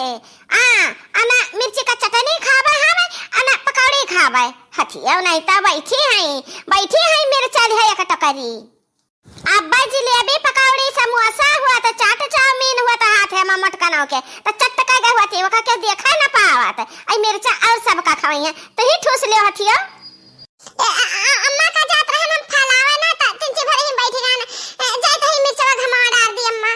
थे। अना मिर्ची का चटनी खावे हमें, अना पकौड़ी खावे। हथिया नहीं ता बैठी है मिर्चा है एक टकरी। अब्बा जलेबी पकौड़ी समोसा हुआ तो चाट चाउमीन हुआ तो हाथ है मटका नौ के तो चटका गए हुआ थी, वका के देखा ना पावत आई मिर्चा और सब का खवाई है तो ही ठूस ले हथिया। अम्मा का जात रहे हम फलावे ना त तिनची भरे ही बैठी गान जाय तो ही मिर्चा घमा डाल दी अम्मा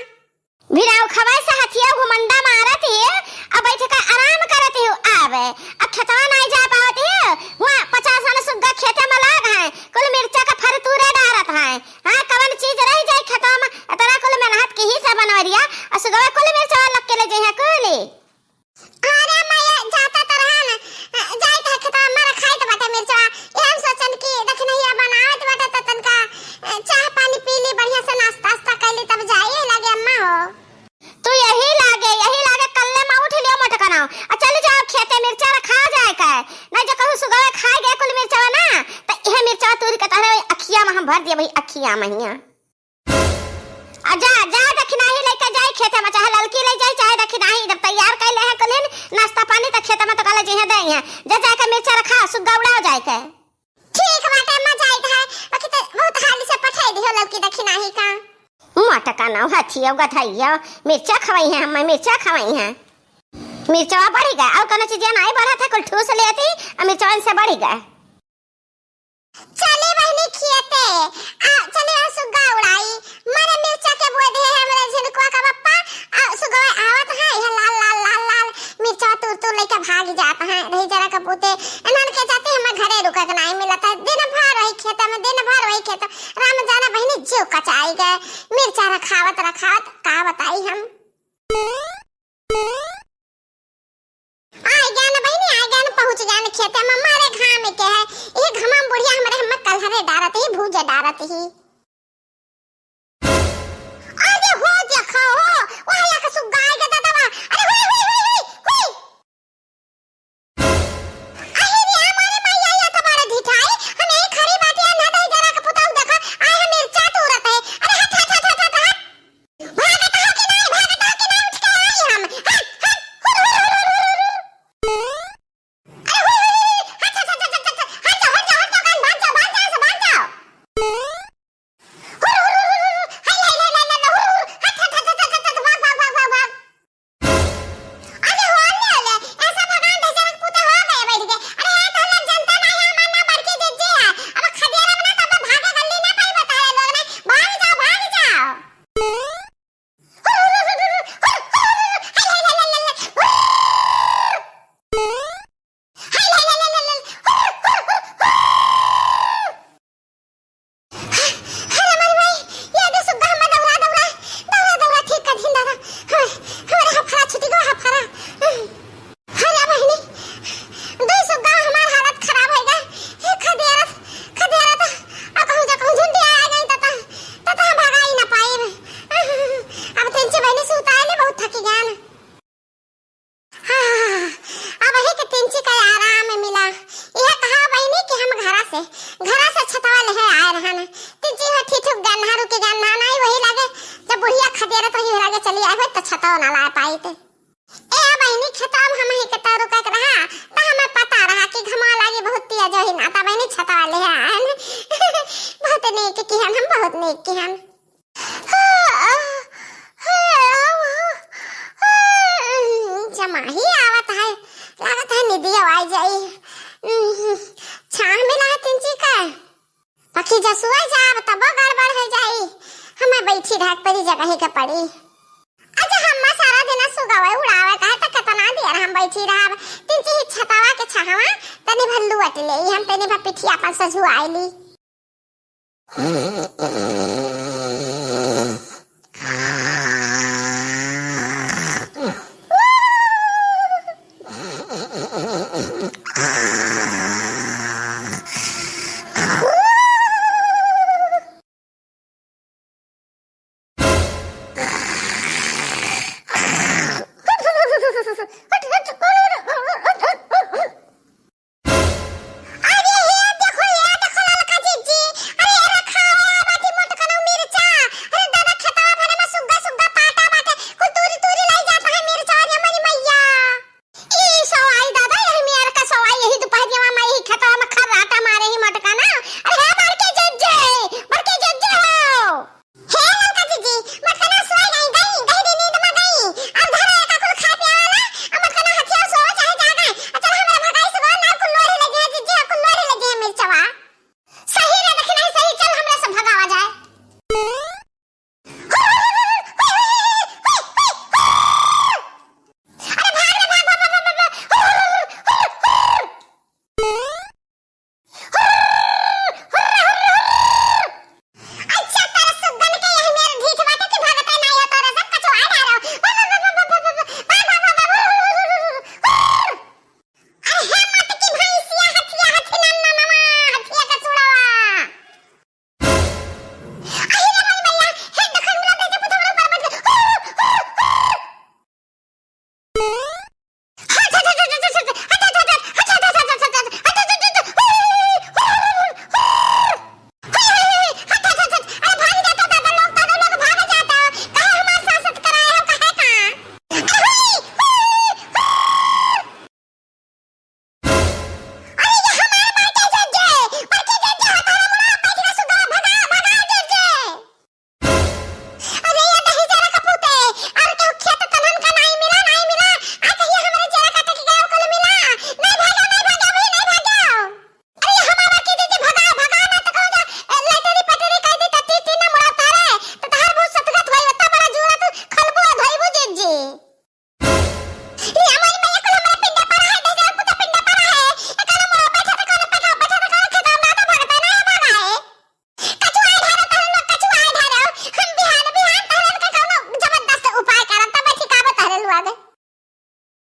भिराव खवाई से हथिया घुमंडा मारत है। अब बैठ के आराम करत है आवे अब खेतवा नहीं जा पावत है। वहां 50 वाला सुग्गा खेते में लाग है कुल मिर्चा का फरतूरे डारत है। हां कवन चीज रह जाए खेतवा में तरा कुल मेहनत की ही सब बनवरिया और सुगवा कुल मिर्चा लग के ले जाए कुली। अरे मैं जाता त रहन जाय त खेतवा मारा खाई त बाटे मिर्चा हम सोचन की देख नहीं बनावत बाटे त तनका चाय पानी पी ली बढ़िया से नाश्ता कर ली तब जाए लागे अम्मा हो। तू यही लागे कल्ले में उठ लियो मटकना आ चल जाओ खेते मिर्चा खा जाए का नहीं जो कहू सुगवा खाए गए कुल मिर्चा ना त यह मिर्चा तोरी के तहरे अखिया में हम भर दिए भाई अखिया में हिया जा दखनाही लेके जाए खेते में चाहे ललकी ले जाए चाहे दखनाही जब तैयार कर ले है कुलिन नाश्ता पानी त खेते में तो कल जे दे है जा जाके मिर्चा रखा सुग्गा उड़ा जाए के ठीक बाटे मजा आई है बाकी तो बहुत हाली से पठाई दियो ललकी दखनाही का मटका ना हथिया गथैया मिर्चा खवाई है हम मिर्चा खवाई है मिर्चा बढ़ी गया और कोनो चीज नहीं बढ़ा था कुल ठूस लेती और मिर्चा से बढ़ी गया। चले बहनी खेते चले सुग्गा उड़ाई मारे मिर्चा के बोए दे हमरे झिनकुआ का पप्पा सुग्गा आवत है ये लाल मिर्चा तूर लेके भाग जाता है रही जरा का पोते एनन के जाते हम घरे रुका के नहीं मिलता दिन भर वही खेत राम जाना बहनी जीव कचाई गए मिर्चा रखावत का बताई हम आ ज्ञान पहुंच ज्ञान खेते में मारे घाम के है ये घमा बुढ़िया हमरे हम कल हरे डारत ही भूजे डारत ही अरे हो देखो हो वहां का सुगाई के दादा अरे हुई अरे हमारे मैया या तुम्हारे ढिठाई हम यही खरी बात है ना दे जरा का पुताऊ देखो आए हम मिर्चा तोड़त है अरे हट भागता हो कि नहीं उठ के आई हम बैठी ढाक पर जगह के पड़ी अच्छा हम सारा दिन सुगावे उड़ावे कहे त केतना देर हम बैठी रहब तिनची छतावा के छहावा तनी भल्लू अटले हम तनी भा पिठिया पर सजु आइली लागे